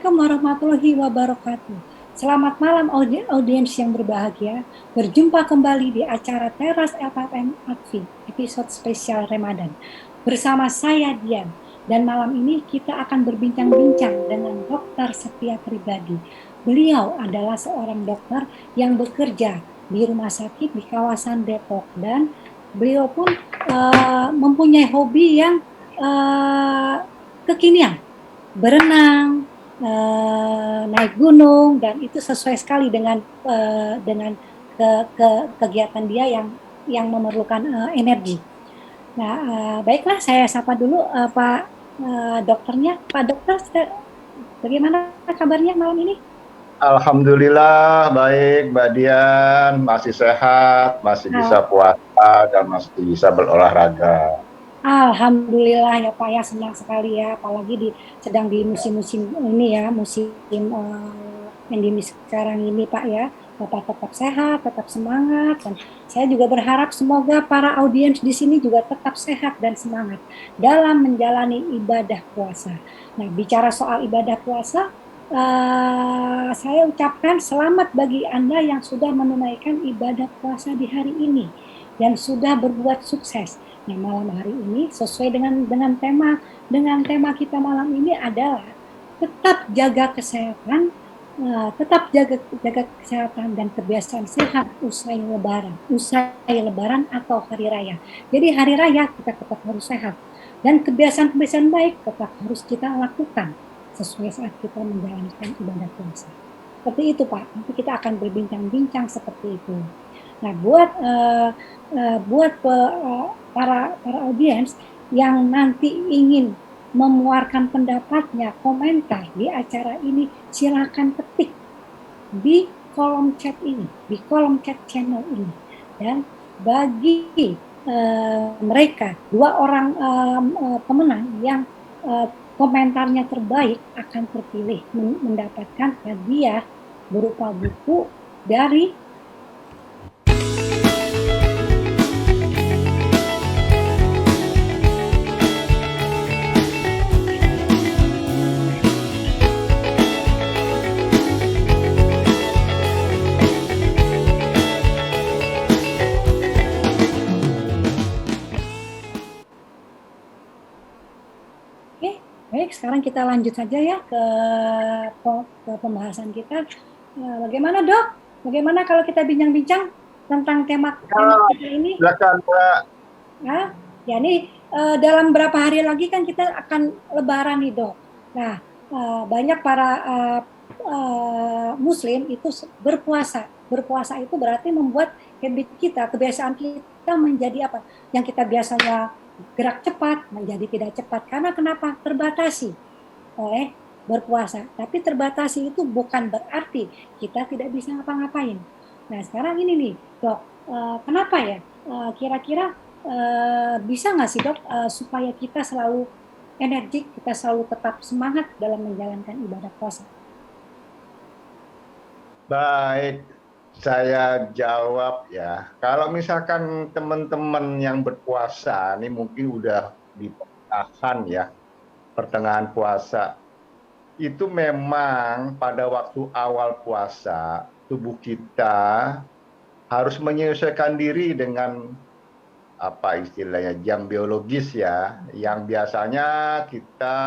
Assalamualaikum warahmatullahi wabarakatuh. Selamat malam audiens yang berbahagia. Berjumpa kembali di acara Teras LPM Akfi, episode spesial Ramadan. Bersama saya Dian, dan malam ini kita akan berbincang-bincang dengan Dr. Setia Pribadi. Beliau adalah seorang dokter yang bekerja di rumah sakit di kawasan Depok, dan beliau pun mempunyai hobi yang kekinian, berenang, naik gunung, dan itu sesuai sekali dengan kegiatan dia yang memerlukan energi. Nah, baiklah, saya sapa dulu Pak dokternya. Pak Dokter, bagaimana kabarnya malam ini? Alhamdulillah baik, Mbak Dian, masih sehat, masih bisa puasa, dan masih bisa berolahraga. Alhamdulillah ya Pak ya, senang sekali ya, apalagi sedang di musim-musim ini ya, musim endemi sekarang ini Pak ya. Bapak tetap sehat, tetap semangat, dan saya juga berharap semoga para audiens di sini juga tetap sehat dan semangat dalam menjalani ibadah puasa. Nah, bicara soal ibadah puasa, saya ucapkan selamat bagi Anda yang sudah menunaikan ibadah puasa di hari ini dan sudah berbuat sukses. Nah, malam hari ini sesuai dengan tema kita malam ini adalah tetap jaga kesehatan, tetap jaga kesehatan dan kebiasaan sehat usai lebaran atau hari raya. Jadi hari raya kita tetap harus sehat, dan kebiasaan-kebiasaan baik tetap harus kita lakukan sesuai saat kita menjalankan ibadah puasa. Seperti itu Pak, nanti kita akan berbincang-bincang seperti itu. Nah, buat para audiens yang nanti ingin memuarkan pendapatnya, komentar di acara ini, silakan ketik di kolom chat ini, di kolom chat channel ini. Dan bagi mereka, 2 orang pemenang yang komentarnya terbaik akan terpilih mendapatkan hadiah berupa buku dari Baik, sekarang kita lanjut saja ya ke pembahasan kita. Bagaimana Dok? Bagaimana kalau kita bincang-bincang tentang tema kita ini? Silakan Mbak. Ya ini dalam berapa hari lagi kan kita akan Lebaran nih Dok. Nah, banyak para Muslim itu berpuasa. Berpuasa itu berarti membuat habit kita, kebiasaan kita menjadi apa? Yang kita biasanya gerak cepat menjadi tidak cepat. Karena kenapa? Terbatasi oleh berpuasa. Tapi terbatasi itu bukan berarti kita tidak bisa ngapa-ngapain. Nah, sekarang ini nih, Dok, kenapa ya? Kira-kira bisa nggak sih, Dok, supaya kita selalu energik, kita selalu tetap semangat dalam menjalankan ibadah puasa? Baik, saya jawab ya. Kalau misalkan teman-teman yang berpuasa, ini mungkin udah di pertengahan puasa, itu memang pada waktu awal puasa, tubuh kita harus menyesuaikan diri dengan apa istilahnya jam biologis ya, yang biasanya kita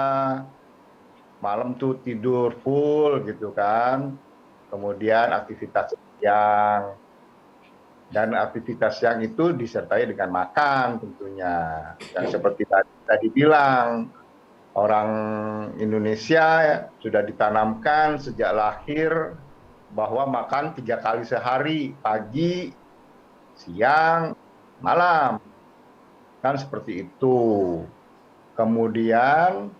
malam tuh tidur full gitu kan, kemudian aktivitas siang, dan aktivitas siang itu disertai dengan makan tentunya, yang seperti tadi bilang, orang Indonesia sudah ditanamkan sejak lahir bahwa makan 3 kali sehari, pagi, siang, malam, kan seperti itu. Kemudian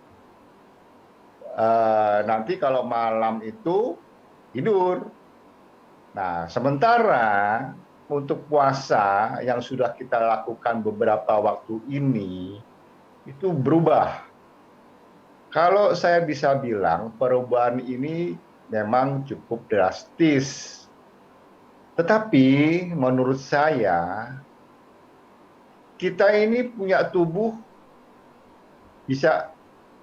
nanti kalau malam itu tidur. Nah, sementara untuk puasa yang sudah kita lakukan beberapa waktu ini itu berubah. Kalau saya bisa bilang perubahan ini memang cukup drastis. Tetapi menurut saya kita ini punya tubuh bisa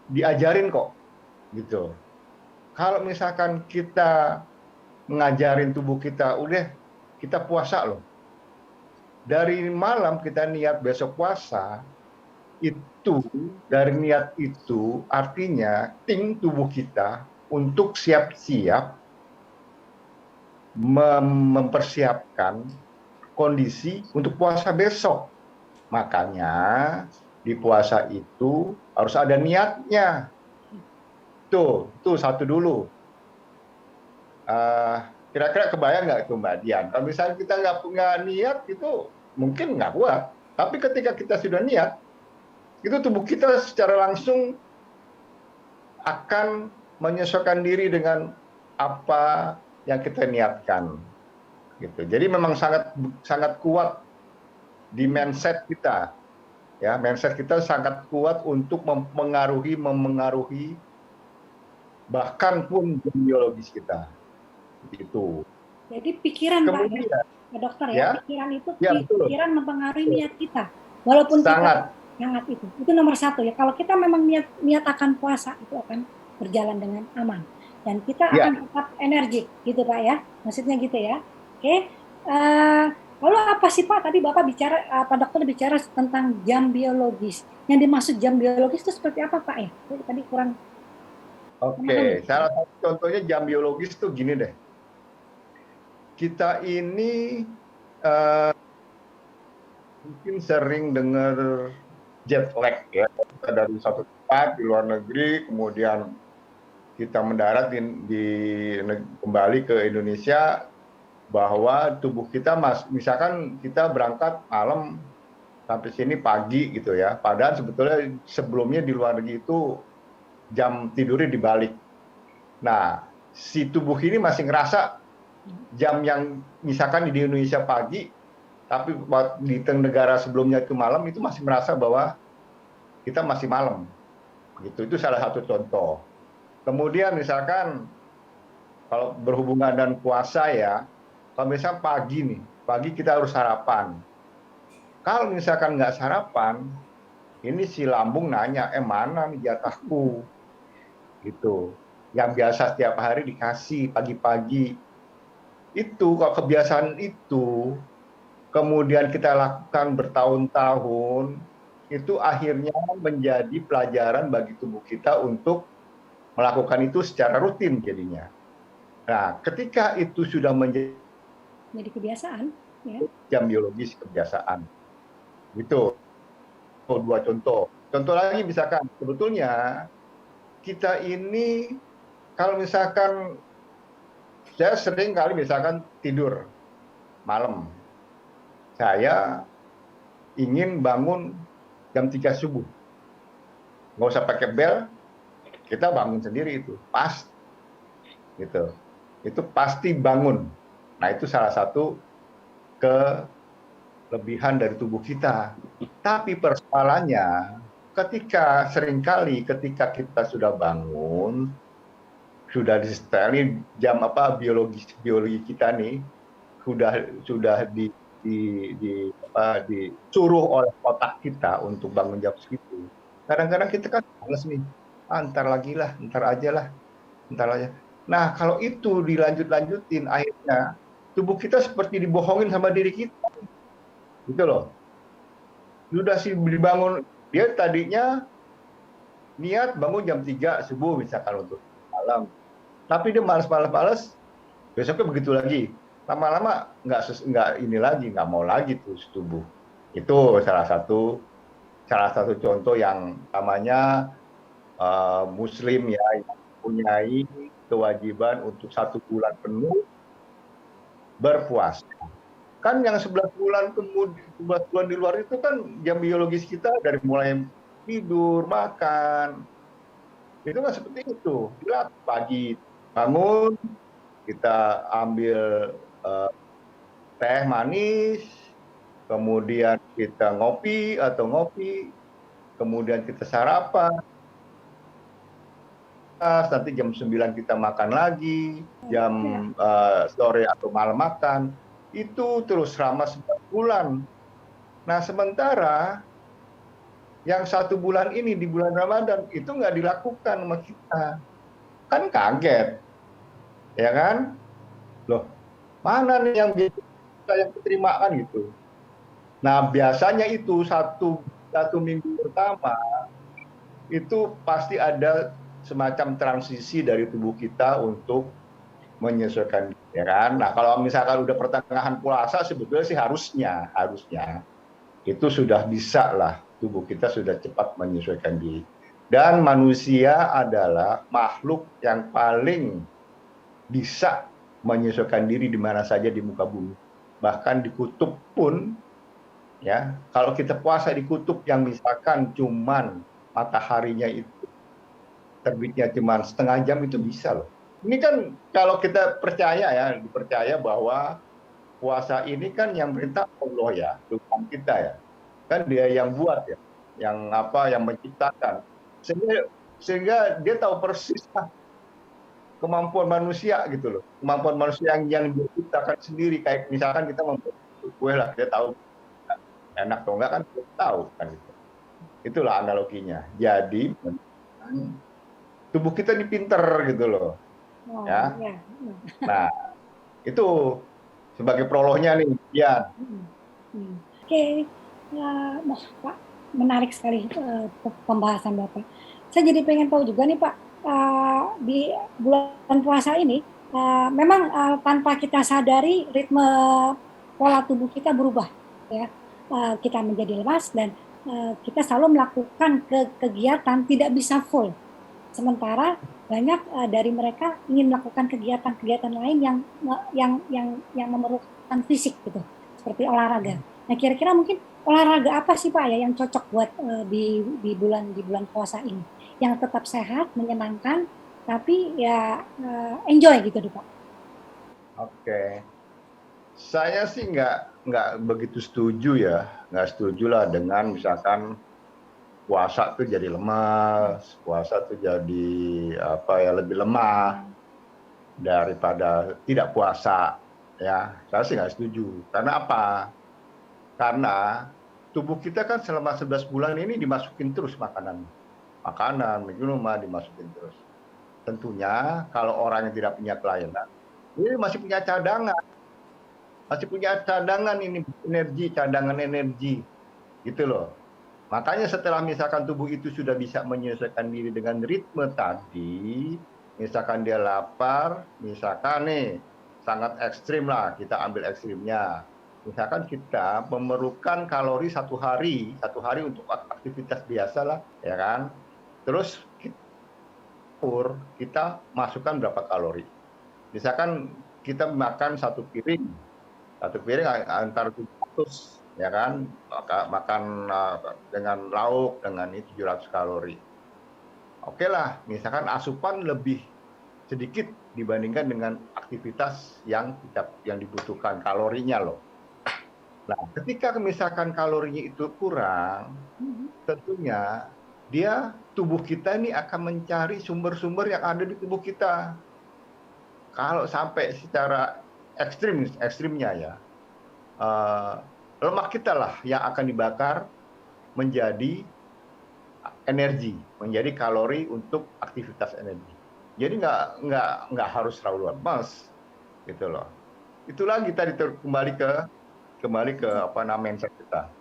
diajarin kok gitu. Kalau misalkan kita ngajarin tubuh kita, udah kita puasa loh. Dari malam kita niat besok puasa, itu dari niat itu artinya tubuh kita untuk siap-siap mempersiapkan kondisi untuk puasa besok. Makanya di puasa itu harus ada niatnya. Tuh satu dulu. Kira-kira kebayang nggak itu Mbak Dian? Kalau misalnya kita nggak punya niat, itu mungkin nggak kuat. Tapi ketika kita sudah niat, itu tubuh kita secara langsung akan menyesuaikan diri dengan apa yang kita niatkan. Gitu. Jadi memang sangat kuat di mindset kita. Ya, mindset kita sangat kuat untuk memengaruhi bahkan pun biologis kita. Gitu. Jadi pikiran Kemudian, Pak dokter ya, pikiran itu ya, pikiran mempengaruhi niat kita. Walaupun sangat. kita sangat itu nomor satu ya. Kalau kita memang niat akan puasa, itu akan berjalan dengan aman dan kita akan tetap energik gitu Pak ya. Maksudnya gitu ya. Oke. Lalu apa sih Pak tadi Bapak bicara, Pak dokter bicara tentang jam biologis. Yang dimaksud jam biologis itu seperti apa Pak ya? Tadi kurang. Oke, salah satu contohnya jam biologis tuh gini deh. Kita ini mungkin sering dengar jet lag ya. Kita dari satu tempat di luar negeri, kemudian kita mendarat kembali ke Indonesia, bahwa tubuh kita misalkan kita berangkat malam sampai sini pagi gitu ya. Padahal sebetulnya sebelumnya di luar negeri itu jam tidurnya dibalik. Nah, si tubuh ini masih ngerasa jam yang misalkan di Indonesia pagi, tapi di negara sebelumnya itu malam, itu masih merasa bahwa kita masih malam. Gitu. Itu salah satu contoh. Kemudian misalkan kalau berhubungan dengan puasa ya, kalau misalkan pagi kita harus sarapan. Kalau misalkan nggak sarapan, ini si lambung nanya, mana nih jatahku? Gitu. Yang biasa setiap hari dikasih pagi-pagi. Itu kalau kebiasaan itu kemudian kita lakukan bertahun-tahun, itu akhirnya menjadi pelajaran bagi tubuh kita untuk melakukan itu secara rutin jadinya. Nah, ketika itu sudah menjadi kebiasaan, ya. Jam biologis kebiasaan. Itu dua contoh. Contoh lagi misalkan, sebetulnya kita ini kalau misalkan saya sering kali misalkan tidur malam, saya ingin bangun jam 3 subuh. Nggak usah pakai bel, kita bangun sendiri itu. Pas. Gitu. Itu pasti bangun. Nah, itu salah satu kelebihan dari tubuh kita. Tapi persoalannya, seringkali ketika kita sudah bangun, sudah disetelin jam biologi kita nih, sudah disuruh oleh otak kita untuk bangun jam segitu. Kadang-kadang kita kan males nih, ntar aja lah. Nah, kalau itu dilanjutin, akhirnya tubuh kita seperti dibohongin sama diri kita. Gitu loh. Sudah sih dibangun, dia tadinya niat bangun jam 3 subuh misalkan untuk malam. Tapi dia malas, besoknya begitu lagi. Lama-lama nggak mau lagi tuh tubuh. Itu salah satu contoh yang namanya Muslim ya, yang mempunyai kewajiban untuk 1 bulan penuh berpuasa. Kan yang 11 bulan di luar itu kan jam biologis kita dari mulai tidur, makan, itu kan seperti itu. Pagi bangun, kita ambil teh manis, kemudian kita ngopi, kemudian kita sarapan, nanti jam 9 kita makan lagi, jam sore atau malam makan, itu terus selama 11 bulan. Nah, sementara yang 1 bulan ini di bulan Ramadan itu nggak dilakukan sama kita. kan kaget, ya kan? Loh, mana nih yang bisa yang keterima kan gitu. Nah, biasanya itu satu minggu pertama itu pasti ada semacam transisi dari tubuh kita untuk menyesuaikan diri, ya kan? Nah, kalau misalkan udah pertengahan puasa sebetulnya sih harusnya itu sudah bisa lah tubuh kita sudah cepat menyesuaikan diri. Dan manusia adalah makhluk yang paling bisa menyesuaikan diri di mana saja di muka bumi. Bahkan di kutub pun, ya, kalau kita puasa di kutub yang misalkan cuman mataharinya itu terbitnya cuma setengah jam itu bisa loh. Ini kan kalau kita percaya ya, dipercaya bahwa puasa ini kan yang perintah Allah ya, Tuhan kita ya. Kan dia yang buat ya, yang apa, yang menciptakan. Sehingga dia tahu persis kemampuan manusia gitu loh. Kemampuan manusia yang dia ciptakan sendiri. Kayak misalkan kita membuat kue lah, dia tahu enak atau enggak kan dia tahu kan gitu. Itulah analoginya. Jadi tubuh kita ini pinter gitu loh. Oh, Ya. ya. Nah, itu sebagai prolognya nih, ya. Oke, Pak, menarik sekali pembahasan Bapak. Saya jadi pengen tahu juga nih Pak, di bulan puasa ini, memang tanpa kita sadari ritme pola tubuh kita berubah, ya. Kita menjadi lemas dan kita selalu melakukan kegiatan tidak bisa full. Sementara banyak dari mereka ingin melakukan kegiatan-kegiatan lain yang memerlukan fisik gitu, seperti olahraga. Nah, kira-kira mungkin olahraga apa sih Pak ya yang cocok buat di bulan puasa ini, yang tetap sehat, menyenangkan, tapi ya enjoy gitu deh Pak. Oke. Saya sih nggak begitu setuju ya, nggak setuju lah dengan misalkan puasa tuh jadi lemas, puasa tuh jadi apa ya lebih lemah daripada tidak puasa ya. Saya sih nggak setuju. Karena apa? Karena tubuh kita kan selama 11 bulan ini dimasukin terus makanan, minuman dimasukin terus. Tentunya kalau orang yang tidak punya kelainan, ini masih punya cadangan ini energi, cadangan energi gitu loh. Makanya setelah misalkan tubuh itu sudah bisa menyesuaikan diri dengan ritme tadi, misalkan dia lapar, misalkan nih sangat ekstrim lah, kita ambil ekstrimnya. Misalkan kita memerlukan kalori satu hari untuk aktivitas biasa lah, ya kan. Terus kita masukkan berapa kalori. Misalkan kita makan satu piring antara 700 ya kan, makan dengan lauk dengan itu 700 kalori. Oke lah, misalkan asupan lebih sedikit dibandingkan dengan aktivitas yang dibutuhkan kalorinya loh. Nah, ketika misalkan kalorinya itu kurang, tentunya tubuh kita ini akan mencari sumber-sumber yang ada di tubuh kita. Kalau sampai secara ekstrimnya ya, lemak kita lah yang akan dibakar menjadi energi, menjadi kalori untuk aktivitas energi. Jadi nggak harus terlalu lemas, gitu loh. Itulah kita kembali ke apa namanya mindset kita.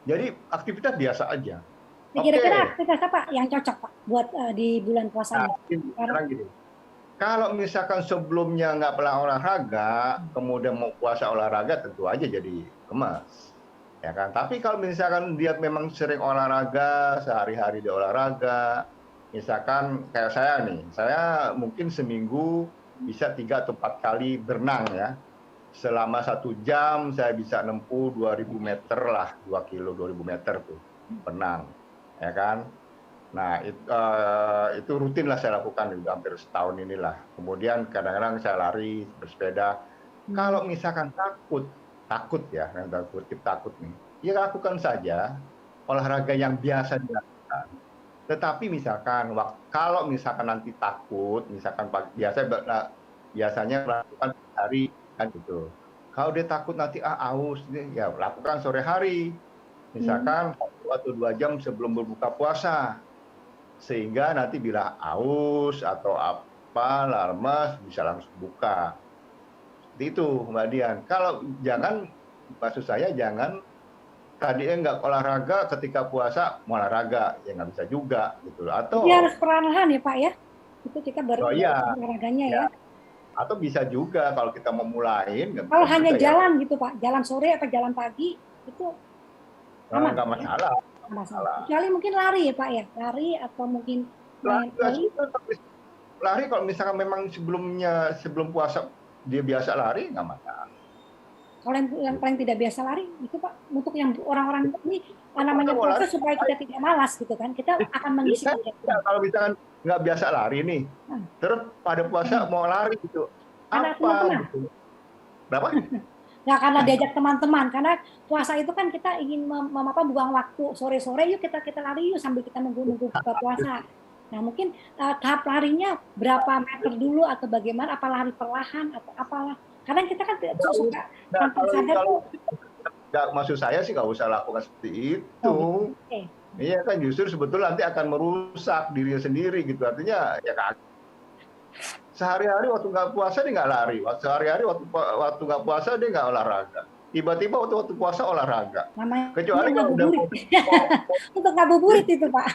Jadi aktivitas biasa aja. Kira-kira aktivitas apa yang cocok Pak buat di bulan puasa ini? Sekarang gini, kalau misalkan sebelumnya nggak pernah olahraga, kemudian mau puasa olahraga, tentu aja jadi lemas, ya kan. Tapi kalau misalkan dia memang sering olahraga, sehari-hari dia olahraga, misalkan kayak saya nih, saya mungkin seminggu bisa 3 atau 4 kali berenang ya. Selama 1 jam saya bisa nempuh 2000 meter lah, 2 kilo 2000 meter tuh berenang, ya kan. Nah, itu rutin lah saya lakukan udah hampir setahun inilah. Kemudian kadang-kadang saya lari, bersepeda. Kalau misalkan takut ya, takut nih, ya lakukan saja olahraga yang biasa dilakukan. Tetapi misalkan kalau misalkan nanti takut, misalkan biasanya melakukan hari kan gitu. Kalau dia takut nanti aus, ya lakukan sore hari. Misalkan 1 atau 2 jam sebelum berbuka puasa. sehingga nanti bila haus atau apa, lemes bisa langsung buka. Seperti itu, Mbak Dian. Kalau jangan, maksud saya jangan tadinya nggak olahraga ketika puasa mau olahraga, ya nggak bisa juga gitu loh. Jadi harus Atau perlahan ya Pak ya. Itu kita oh iya, olahraganya ya. ya. Atau bisa juga kalau kita mau mulain, nggak bisa Kalau hanya juga ya jalan gitu Pak, jalan sore atau jalan pagi itu aman nggak Pak ya. masalah. Nggak masalah. Masalah. Kecuali mungkin lari ya Pak ya, lari atau mungkin Lari, main volley. lari kalau misalkan memang sebelum puasa dia biasa lari nggak masalah. Kalau yang paling tidak biasa lari itu Pak, untuk yang orang-orang ini namanya Kalau puasa lari, supaya kita tidak malas gitu kan, kita akan mengisi kegiatan. kalau misalkan nggak biasa lari nih, terus pada puasa mau lari gitu, Karena apa teman-teman, gitu? Berapa? nggak karena diajak teman-teman, karena puasa itu kan kita ingin buang waktu sore-sore, yuk kita lari yuk sambil kita nunggu buka puasa. Nah mungkin tahap larinya berapa meter dulu atau bagaimana, apa lari perlahan atau apalah. Karena kita kan suka tanpa sadar tuh. Nggak, maksud saya sih nggak usah lakukan seperti itu. Oh, okay. Iya kan justru sebetulnya nanti akan merusak dirinya sendiri gitu. Artinya ya kan sehari-hari waktu nggak puasa dia nggak lari, sehari-hari waktu nggak puasa dia nggak olahraga. Tiba-tiba waktu puasa olahraga. Namanya Kecuali kalau udah untuk ngabuburit itu Pak.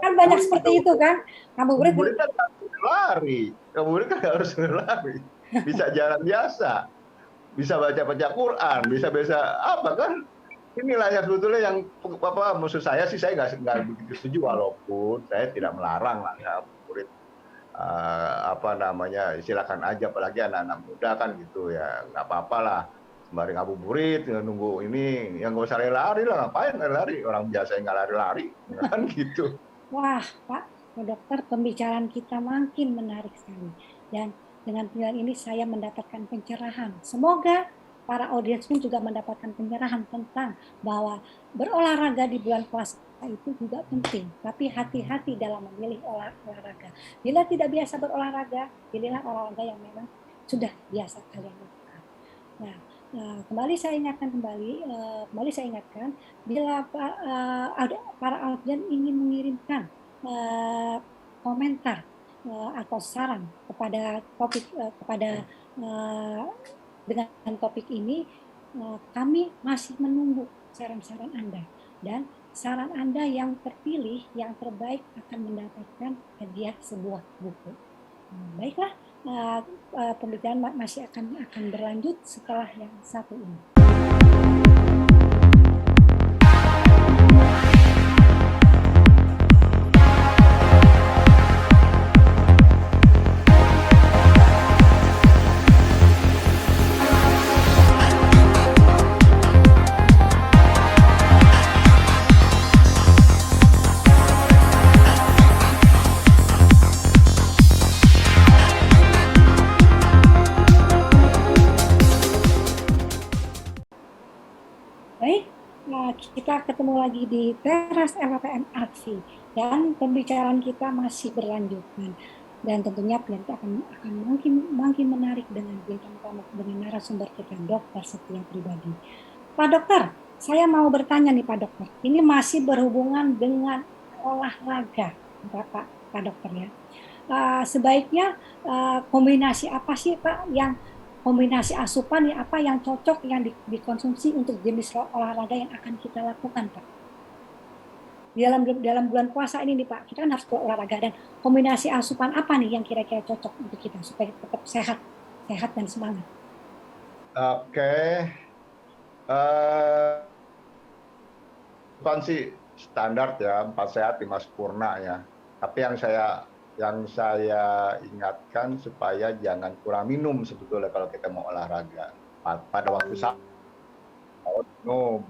Kan banyak seperti itu kan. Ngabuburit kan harus lari, ngabuburit kan harus lari. Bisa jalan biasa, bisa baca Quran, bisa apa kan? Inilah yang sebetulnya yang apa maksud saya sih, saya nggak begitu setuju, walaupun saya tidak melarang lah ya murid apa namanya, silakan aja, apalagi anak-anak muda kan gitu ya, nggak apa-apa lah sembari ngabuburit nunggu ini, yang nggak usah lari lah, ngapain lari, orang biasa yang nggak lari-lari kan gitu. Wah Pak Dokter, pembicaraan kita makin menarik sekali, dan dengan pilihan ini saya mendapatkan pencerahan. Semoga para audiens pun juga mendapatkan pencerahan tentang bahwa berolahraga di bulan puasa itu juga penting, tapi hati-hati dalam memilih olahraga. Bila tidak biasa berolahraga, pilihlah olahraga yang memang sudah biasa kalian lakukan. Nah, kembali saya ingatkan bila ada para audiens ingin mengirimkan komentar atau saran kepada topik dengan topik ini, kami masih menunggu saran-saran Anda, dan saran Anda yang terpilih, yang terbaik akan mendapatkan hadiah sebuah buku. Baiklah, pembicaraan masih akan berlanjut setelah yang satu ini. Kita ketemu lagi di teras LPM Aksi, dan pembicaraan kita masih berlanjut, dan tentunya kita akan makin menarik dengan bintang tamu, dengan narasumber kita, Dokter Setia Pribadi. Pak Dokter, saya mau bertanya nih Pak Dokter, ini masih berhubungan dengan olahraga, Pak Dokter ya. Sebaiknya kombinasi apa sih Pak, yang kombinasi asupan ya, apa yang cocok yang dikonsumsi untuk jenis olahraga yang akan kita lakukan Pak? Dalam bulan puasa ini nih Pak, kita kan harus berolahraga, dan kombinasi asupan apa nih yang kira-kira cocok untuk kita supaya tetap sehat dan semangat? Oke. Asupan sih standar ya, 4 sehat 5 sempurna ya. Tapi yang saya ingatkan supaya jangan kurang minum sebetulnya kalau kita mau olahraga. Pada waktu saat minum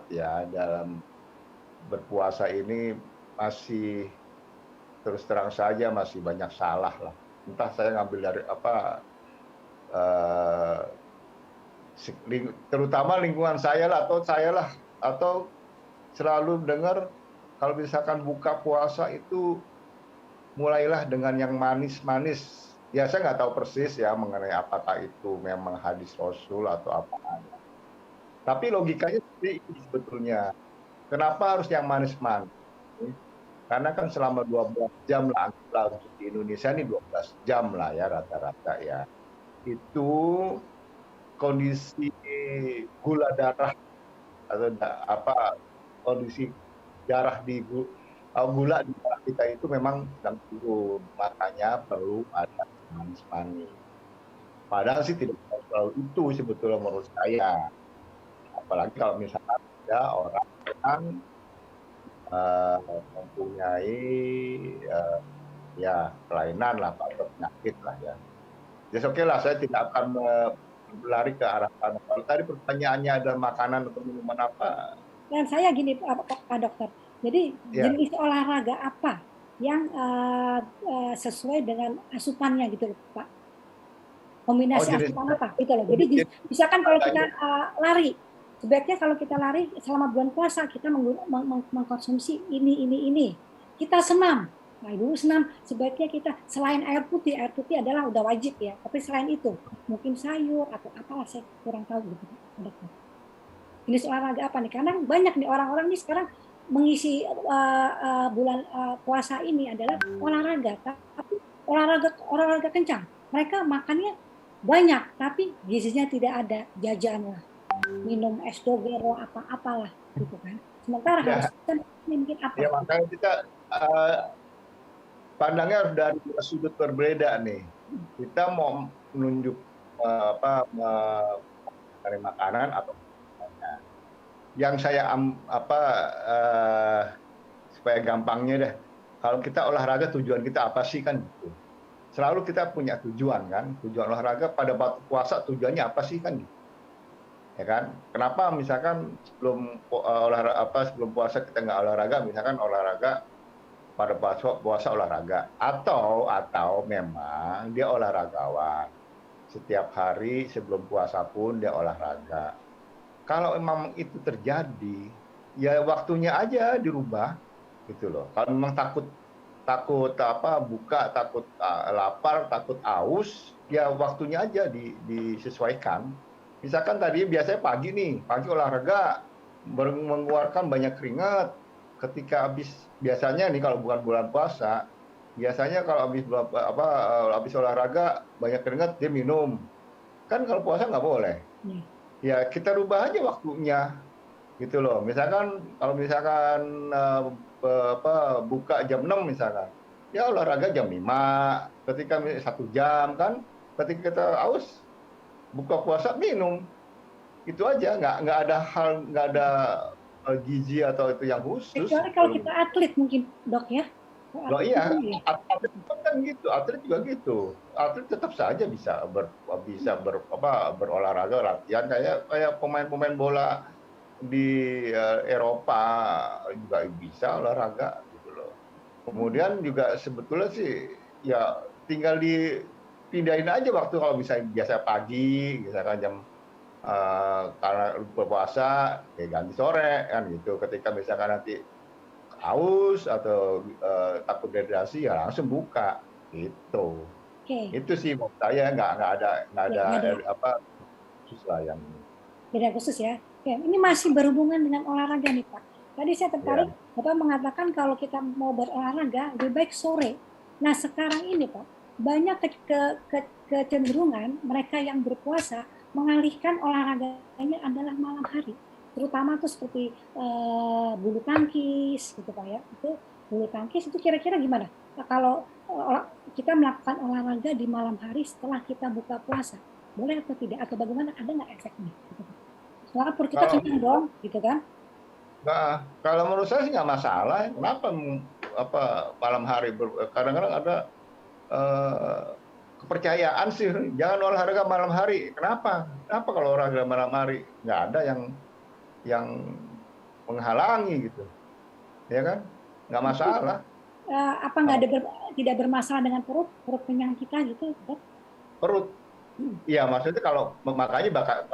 ya, dalam berpuasa ini masih terus terang saja masih banyak salah lah. Entah saya ngambil dari apa, terutama lingkungan saya lah, atau selalu dengar kalau misalkan buka puasa itu mulailah dengan yang manis-manis. Ya saya nggak tahu persis ya mengenai apakah itu memang hadis Rasul atau apa. Tapi logikanya seperti ini sebetulnya. Kenapa harus yang manis-manis? Karena kan selama 12 jam lah, anggaplah untuk di Indonesia ini 12 jam lah ya rata-rata ya. Itu kondisi gula darah atau apa kondisi darah di gula di darah kita itu memang sedang turun, makanya perlu ada manis-manis. Padahal sih tidak selalu itu sebetulnya menurut saya. Apalagi kalau misalnya ada orang yang mempunyai ya kelainan lah atau penyakit lah ya. Jadi oke lah, saya tidak akan berlari ke arah sana. Kalau tadi pertanyaannya ada makanan atau minuman apa? Dan saya gini, Pak Dokter. Jadi Ya, jenis olahraga apa yang sesuai dengan asupannya gitu loh, Pak? oh Kombinasi jenis asupan apa gitu loh. Jadi misalkan kalau kita lari, sebaiknya kalau kita lari selama bulan puasa kita mengkonsumsi ini. Kita senam. Nah, dulu senam sebaiknya kita selain air putih adalah udah wajib ya. Tapi selain itu, mungkin sayur atau apalah saya kurang tahu gitu, Dokter. Jenis olahraga apa nih? Karena banyak nih orang-orang nih sekarang mengisi bulan puasa ini adalah olahraga, tapi olahraga kencang. Mereka makannya banyak, tapi gizinya tidak ada, jajan lah, minum es dogero apa-apalah gitu kan. Sementara ya, harusnya mungkin apa? ya makanya kita pandangnya harus dari dua sudut berbeda nih. Kita mau menunjuk dari makanan atau yang saya supaya gampangnya deh. Kalau kita olahraga tujuan kita apa sih kan gitu. Selalu kita punya tujuan kan. Tujuan olahraga pada waktu puasa tujuannya apa sih kan gitu. Ya kan? Kenapa misalkan sebelum sebelum puasa kita nggak olahraga, misalkan olahraga pada puasa olahraga atau memang dia olahragawan setiap hari sebelum puasa pun dia olahraga. Kalau memang itu terjadi, ya waktunya aja dirubah gitu loh. Kalau memang takut takut buka, takut lapar, takut aus, ya waktunya aja disesuaikan. Misalkan tadi biasanya pagi nih, pagi olahraga mengeluarkan banyak keringat. Ketika biasanya nih kalau bukan bulan puasa, biasanya kalau habis olahraga banyak keringat dia minum. Kan kalau puasa nggak boleh. Ya kita rubah aja waktunya gitu loh. Misalkan kalau misalkan buka jam 6 misalkan, ya olahraga jam 5, ketika 1 jam kan, ketika kita haus buka puasa minum, itu aja, nggak ada gizi atau itu yang khusus. Kecuali kalau kita atlet mungkin dok ya. Loh iya, atlet kan gitu, atlet juga gitu. Atlet tetap saja bisa berolahraga, latihan kayak pemain-pemain bola di Eropa juga bisa olahraga gitu loh. Kemudian juga sebetulnya sih ya tinggal dipindahin aja waktu kalau misalnya biasa pagi, misalkan jam karena berpuasa ya ganti sore kan gitu. Ketika misalkan nanti haus atau takut dehidrasi ya langsung buka gitu. Itu sih menurut saya nggak ada khusus lah yang beda khusus ya. Oke, ini masih berhubungan dengan olahraga nih Pak. Tadi saya tertarik, Bapak mengatakan kalau kita mau berolahraga lebih baik sore. Nah sekarang ini Pak, banyak kecenderungan mereka yang berpuasa mengalihkan olahraganya adalah malam hari. Terutama tuh seperti bulu tangkis gitu Pak ya. Itu bulu tangkis itu kira-kira gimana? Nah, kalau kita melakukan olahraga di malam hari setelah kita buka puasa, boleh atau tidak? Atau bagaimana? Ada nggak efeknya? Gitu. Soalnya perut kita kenyang dong, gitu kan? Nah, kalau menurut saya sih nggak masalah. Kenapa malam hari? Kadang-kadang ada kepercayaan sih, jangan olahraga malam hari. Kenapa? Kenapa kalau olahraga malam hari? Nggak ada yang menghalangi gitu, ya kan? Nggak masalah. Apa nggak ada tidak bermasalah dengan perut kenyang kita gitu? Perut, iya maksudnya kalau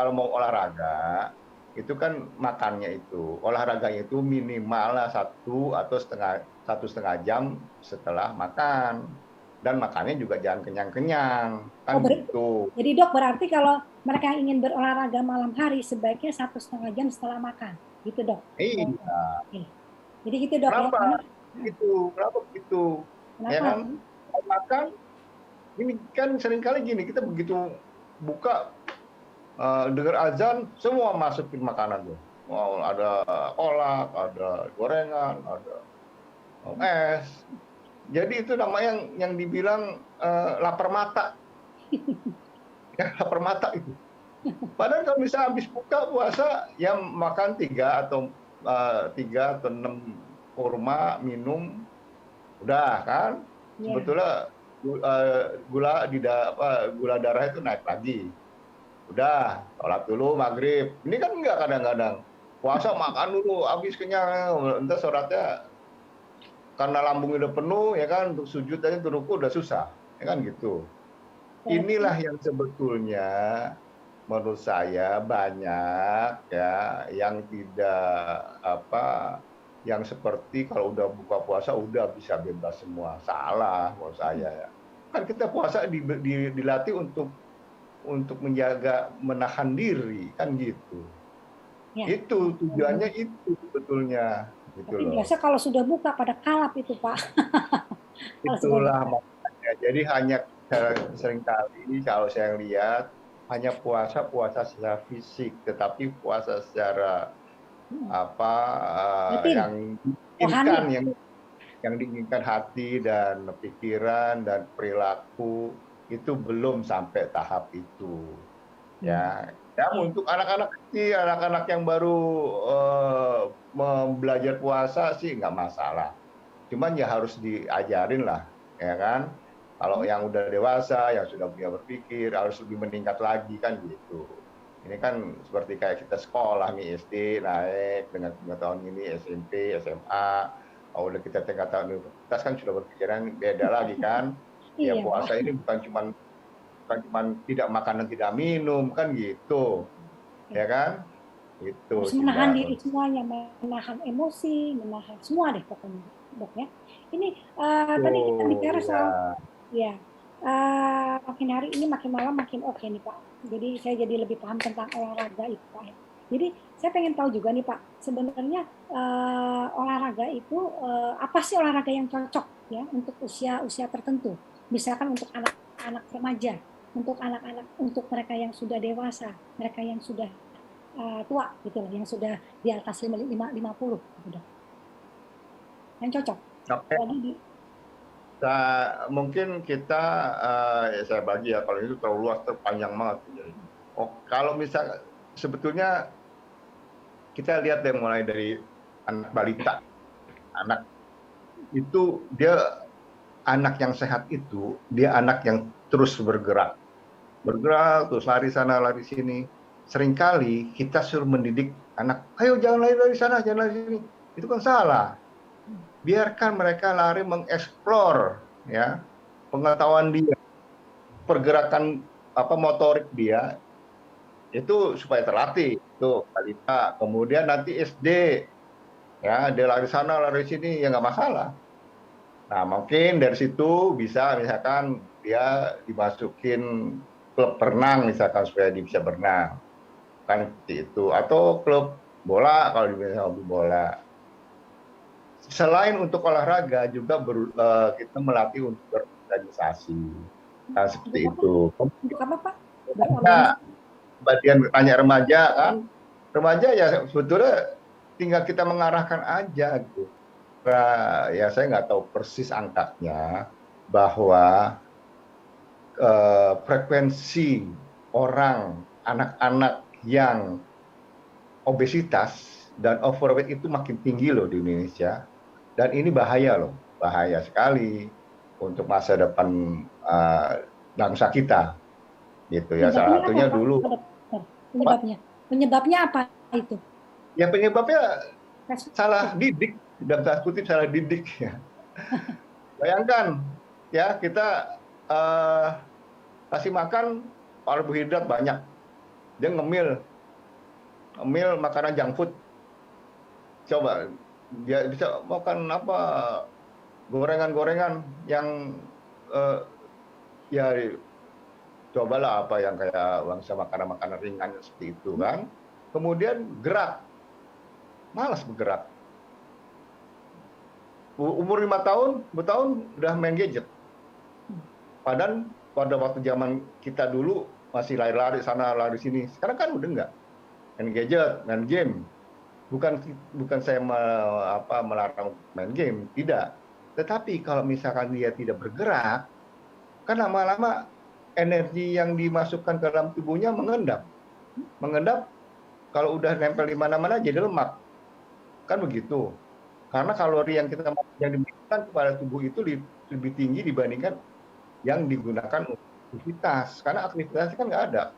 mau olahraga itu kan makannya itu olahraganya itu minimal lah 1 atau 1,5 jam setelah makan dan makannya juga jangan kenyang-kenyang, kan Oh, gitu. jadi dok berarti kalau mereka ingin berolahraga malam hari sebaiknya 1,5 jam setelah makan, gitu dok. Oh, Iya. oke. Jadi gitu dok ya, Kenapa? karena Kenapa begitu? Ya kenapa? kan? Kalau makan, ini kan seringkali gini, kita begitu buka, dengar azan, semua masukin makanan tuh. Wow, ada kolak, ada gorengan, ada es. Jadi itu namanya yang dibilang lapar mata, ya lapar mata itu. Padahal kalau misalnya habis buka puasa, ya makan tiga atau enam kurma, minum, udah kan. Ya, Sebetulnya gula darah itu naik lagi. Udah, sholat dulu maghrib. Ini kan enggak kadang-kadang. Puasa makan dulu, habis kenyang. Entah sholatnya karena lambung udah penuh, ya kan, untuk sujud aja, untuk ruku udah susah. Ya kan gitu. berarti Inilah yang sebetulnya menurut saya banyak ya yang tidak apa yang seperti kalau udah buka puasa udah bisa bebas semua. Salah menurut saya ya. Kan kita puasa dilatih untuk menjaga menahan diri kan gitu. ya. Itu tujuannya itu sebetulnya gitu Tapi loh. biasa kalau sudah buka pada kalap itu Pak. Kalau sudah Itulah buka. makanya. Jadi hanya seringkali kalau saya lihat hanya puasa secara fisik, tetapi puasa secara Hmm. apa Batin, yang diinginkan, rohani. yang diinginkan hati dan pikiran dan perilaku itu belum sampai tahap itu. Hmm. Ya, ya Ya. untuk anak-anak kecil, anak-anak yang baru belajar puasa sih nggak masalah. Cuman ya harus diajarin lah, ya kan? Kalau Hmm. yang udah dewasa, yang sudah punya berpikir, harus lebih meningkat lagi kan gitu. Ini kan seperti kayak kita sekolah nih, SD naik dengan pengetahuan ini, SMP, SMA, kalau udah kita tingkatan universitas kan sudah berpikiran beda lagi kan. Ya Iya puasa Pak. ini bukan cuman tidak makan dan tidak minum kan gitu, Ya. ya kan? Itu Harus sih menahan Mbak. diri semuanya, menahan emosi, menahan semua deh pokoknya dok ya. Ini tadi kita Tuh, bicara ya. soal ya makin hari ini makin malam makin oke nih Pak. Jadi saya jadi lebih paham tentang olahraga itu Pak. Ya. Jadi saya pengen tahu juga nih Pak, sebenarnya olahraga itu apa sih olahraga yang cocok ya untuk usia-usia tertentu? Misalkan untuk anak-anak remaja, untuk anak-anak, untuk mereka yang sudah dewasa, mereka yang sudah tua gitu loh, yang sudah di atas 50 gitu dok. Yang cocok. Oke. Lagi di Mungkin kita ya saya bagi ya kalau itu terlalu luas terpanjang banget. Oh, kalau misal sebetulnya kita lihat deh mulai dari anak balita, anak itu dia anak yang sehat itu dia anak yang terus bergerak terus lari sana lari sini. Seringkali kita suruh mendidik anak, ayo jangan lari dari sana, jangan lari sini. Itu kan salah. Biarkan mereka lari mengeksplor ya pengetahuan dia, pergerakan motorik dia itu supaya terlatih itu balita. Kemudian nanti SD ya dia lari sana lari sini ya nggak masalah. Nah mungkin dari situ bisa misalkan dia dimasukin klub berenang misalkan supaya dia bisa berenang kan seperti itu, atau klub bola kalau dia hobi bola. Selain untuk olahraga juga kita melatih untuk berorganisasi. Nah, untuk seperti apa? itu. Untuk apa Pak? Nah, Berorganisasi. bagian tanya remaja kan, remaja ya sebetulnya tinggal kita mengarahkan aja gitu. Nah, ya saya nggak tahu persis angkanya bahwa frekuensi orang anak-anak yang obesitas dan overweight itu makin tinggi loh di Indonesia. Dan ini bahaya loh, bahaya sekali untuk masa depan bangsa kita, gitu ya. Penyebabnya Salah apa satunya Pak? dulu, Dokter? Penyebabnya. Penyebabnya apa itu? ya penyebabnya Fast salah food. didik, dalam tanda kutip salah didik ya. Bayangkan ya kita uh, kasih makan karbohidrat banyak, dia ngemil, ngemil makanan junk food, coba dia bisa makan apa gorengan-gorengan yang eh, ya cobalah apa yang kayak bangsa makanan-makanan ringan seperti itu kan. Kemudian gerak, malas bergerak. Umur 5 tahun, 2 tahun udah main gadget. Padahal pada waktu zaman kita dulu masih lari-lari sana, lari sini. Sekarang kan udah enggak. Main gadget, main game. Bukan saya melarang main game, tidak. Tetapi kalau misalkan dia tidak bergerak, kan lama-lama energi yang dimasukkan ke dalam tubuhnya mengendap. Mengendap, kalau udah nempel di mana-mana jadi lemak. Kan begitu. Karena kalori yang diberikan kepada tubuh itu lebih tinggi dibandingkan yang digunakan untuk aktivitas. Karena aktivitas kan nggak ada,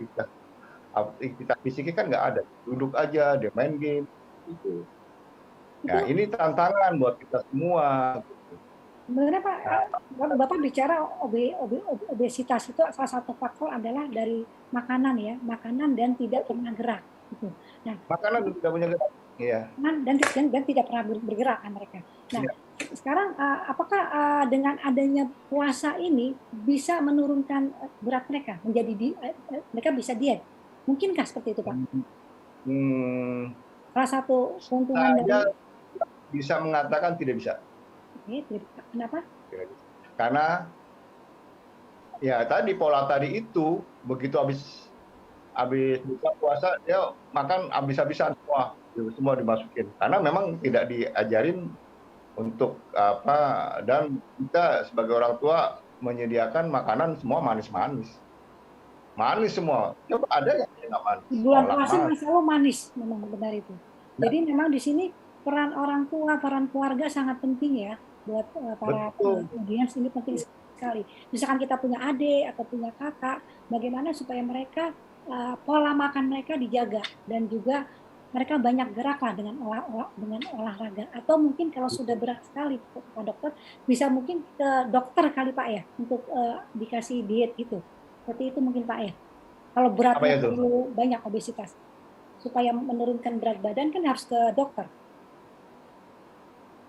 aktivitas fisiknya kan nggak ada. Duduk aja, dia main game. Gitu. Nah, ini tantangan buat kita semua. Sebenarnya Pak, Bapak bicara obesitas itu salah satu faktor adalah dari makanan ya, makanan dan tidak pernah gerak. Gitu. Nah, makanan tidak punya gerak. Iya. Dan tidak pernah bergerak kan mereka. Nah, ya. Sekarang apakah dengan adanya puasa ini bisa menurunkan berat mereka menjadi mereka bisa diet? Mungkinkah seperti itu Pak? Salah satu keuntungan dari bisa mengatakan tidak bisa. Oke, kenapa? Karena ya tadi pola tadi itu begitu habis buka puasa dia makan habis-habisan semua dimasukin karena memang tidak diajarin untuk apa, dan kita sebagai orang tua menyediakan makanan semua manis semua. Coba ada yang nggak manis? Bulan puasa selalu manis, memang benar itu. Jadi memang di sini peran orang tua, peran keluarga sangat penting ya buat para audiens, ini penting sekali. Misalkan kita punya adik atau punya kakak, bagaimana supaya mereka pola makan mereka dijaga dan juga mereka banyak gerak lah dengan olahraga, atau mungkin kalau sudah berat sekali Pak Dokter bisa mungkin ke dokter kali Pak ya untuk dikasih diet gitu, seperti itu mungkin Pak ya. Kalau beratnya terlalu banyak obesitas, supaya menurunkan berat badan kan harus ke dokter.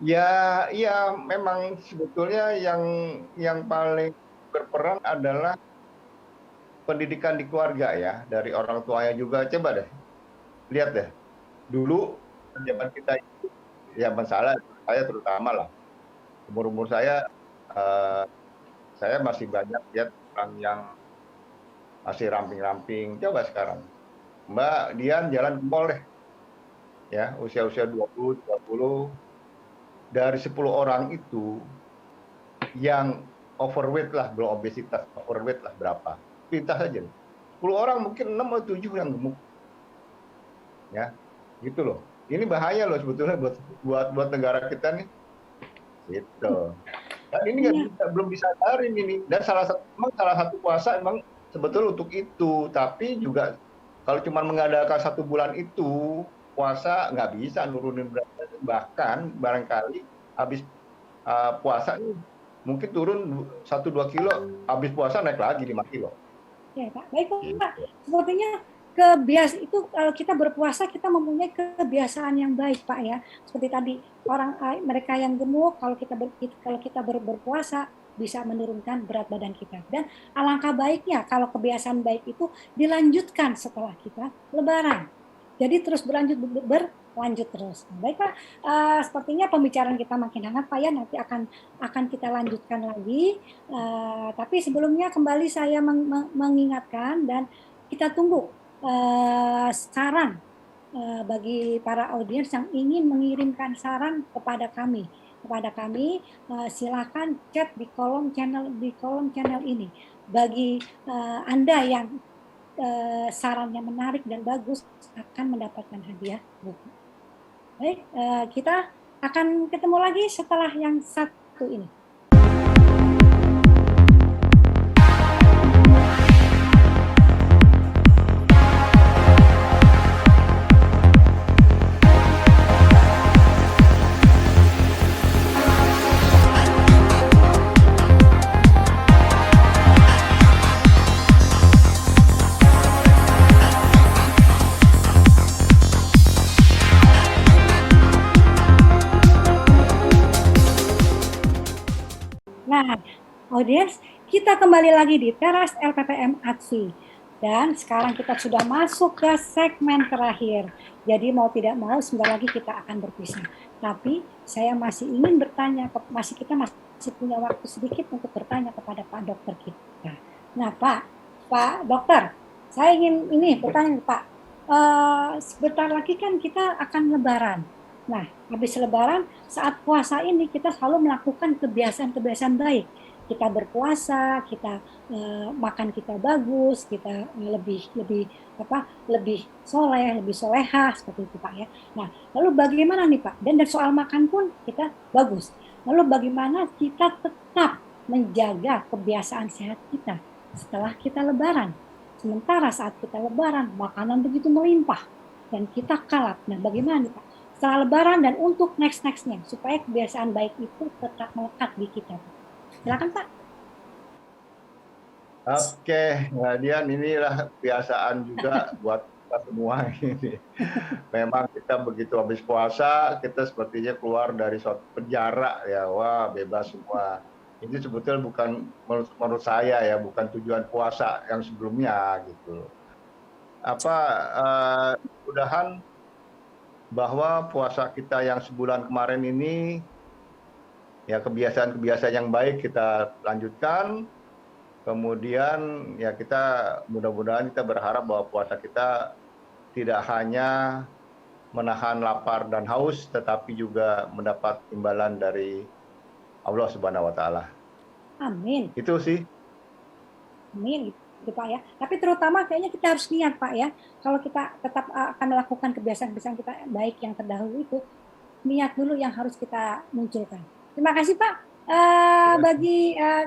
Ya, iya memang sebetulnya yang paling berperan adalah pendidikan di keluarga ya, dari orang tuanya juga. Coba deh lihat deh. Dulu zaman kita itu, zaman saya terutama lah, umur saya masih banyak lihat orang yang masih ramping-ramping. Coba sekarang Mbak Dian jalan ke mall deh ya, usia 20, 30, dari 10 orang itu yang overweight lah, belum obesitas, overweight lah berapa, pintas aja 10 orang mungkin 6 atau 7 yang gemuk ya. Gitu loh. Ini bahaya loh sebetulnya buat negara kita nih. Gitu. Dan ini belum disadarin ini. Dan salah satu puasa emang sebetulnya untuk itu. Tapi juga kalau cuma mengadakan 1 bulan itu puasa nggak bisa nurunin berat. Bahkan barangkali habis puasa ini mungkin turun 1-2 kilo, habis puasa naik lagi 5 kilo. Ya Pak, baik Pak. Sepertinya itu kalau kita berpuasa kita mempunyai kebiasaan yang baik Pak ya. Seperti tadi mereka yang gemuk kalau kita berpuasa bisa menurunkan berat badan kita. Dan alangkah baiknya kalau kebiasaan baik itu dilanjutkan setelah kita lebaran. Jadi terus berlanjut terus. Baik Pak, sepertinya pembicaraan kita makin hangat Pak ya, nanti akan kita lanjutkan lagi. Tapi sebelumnya kembali saya mengingatkan dan kita tunggu saran bagi para audiens yang ingin mengirimkan saran kepada kami. Silakan chat di kolom channel ini. Bagi Anda yang sarannya menarik dan bagus akan mendapatkan hadiah buku. Baik, kita akan ketemu lagi setelah yang satu ini. Nah, audiens, Kita kembali lagi di Teras LPPM Aksi. Dan sekarang kita sudah masuk ke segmen terakhir. Jadi mau tidak mau sebentar lagi kita akan berpisah. Tapi saya masih ingin bertanya, kita masih punya waktu sedikit untuk bertanya kepada Pak Dokter kita. Nah Pak Dokter, saya ingin ini bertanya Pak. Sebentar lagi kan kita akan Lebaran. Nah, habis Lebaran saat puasa ini kita selalu melakukan kebiasaan-kebiasaan baik. Kita berpuasa, kita makan kita bagus, kita lebih lebih lebih soleh, lebih soleha seperti itu Pak ya. Nah, lalu bagaimana nih Pak? Dan dari soal makan pun kita bagus. Lalu bagaimana kita tetap menjaga kebiasaan sehat kita setelah kita Lebaran? Sementara saat kita Lebaran makanan begitu melimpah dan kita kalap. Nah, bagaimana nih Pak? Setelah Lebaran dan untuk nextnya supaya kebiasaan baik itu tetap melekat di kita. Silakan Pak. Oke, Mbak Dian, inilah kebiasaan juga buat kita semua ini. Memang kita begitu habis puasa, kita sepertinya keluar dari suatu penjara ya, wah bebas semua. Ini sebetulnya bukan menurut saya ya, bukan tujuan puasa yang sebelumnya gitu. Mudah-mudahan bahwa puasa kita yang sebulan kemarin ini ya kebiasaan-kebiasaan yang baik kita lanjutkan. Kemudian ya kita mudah-mudahan kita berharap bahwa puasa kita tidak hanya menahan lapar dan haus, tetapi juga mendapat imbalan dari Allah Subhanahu wa Ta'ala. Amin. Itu sih. Amin gitu Pak ya. Tapi terutama kayaknya kita harus niat Pak ya. Kalau kita tetap akan melakukan kebiasaan-kebiasaan kita baik yang terdahulu itu, niat dulu yang harus kita munculkan. Terima kasih Pak.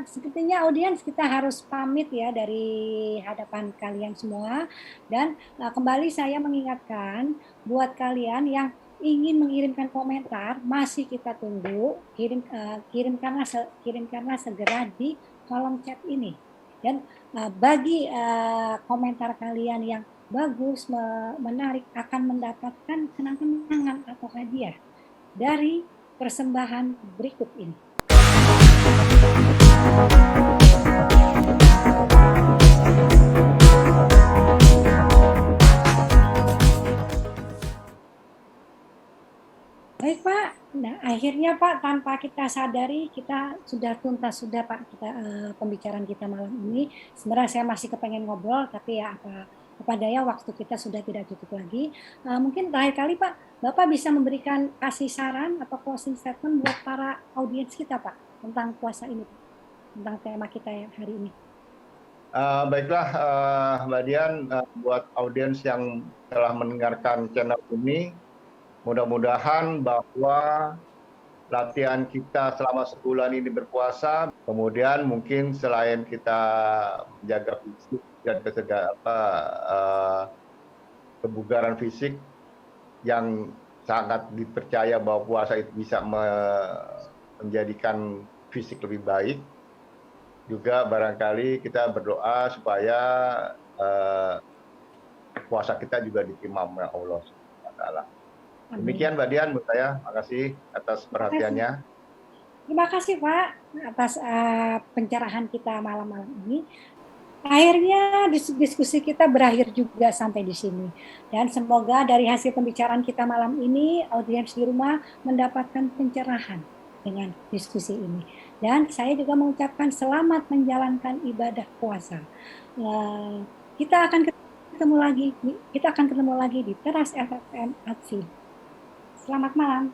Sepertinya audiens kita harus pamit ya dari hadapan kalian semua. Dan kembali saya mengingatkan buat kalian yang ingin mengirimkan komentar, masih kita tunggu. Kirimkanlah segera di kolom chat ini. Dan bagi komentar kalian yang bagus, menarik, akan mendapatkan kenang-kenangan atau hadiah dari persembahan berikut ini. Baik Pak, nah akhirnya Pak tanpa kita sadari kita sudah tuntas Pak kita pembicaraan kita malam ini. Sebenarnya saya masih kepengen ngobrol tapi ya apa daya waktu kita sudah tidak cukup lagi. Mungkin terakhir kali Pak, Bapak bisa memberikan kasih saran atau closing statement buat para audiens kita Pak tentang puasa ini, tentang tema kita yang hari ini. Baiklah Mbak Dian, buat audiens yang telah mendengarkan channel ini, mudah-mudahan bahwa latihan kita selama sebulan ini berpuasa, kemudian mungkin selain kita menjaga fisik dan kebugaran fisik yang sangat dipercaya bahwa puasa itu bisa menjadikan fisik lebih baik, juga barangkali kita berdoa supaya puasa kita juga diterima oleh Allah SWT. Demikian Mbak Dian, menurut saya. Terima kasih atas perhatiannya. Terima kasih Pak atas pencerahan kita malam-malam ini. Akhirnya diskusi kita berakhir juga sampai di sini. Dan semoga dari hasil pembicaraan kita malam ini, audiens di rumah mendapatkan pencerahan dengan diskusi ini. Dan saya juga mengucapkan selamat menjalankan ibadah puasa. Kita akan ketemu lagi di Teras LPPM Aksi. Selamat malam.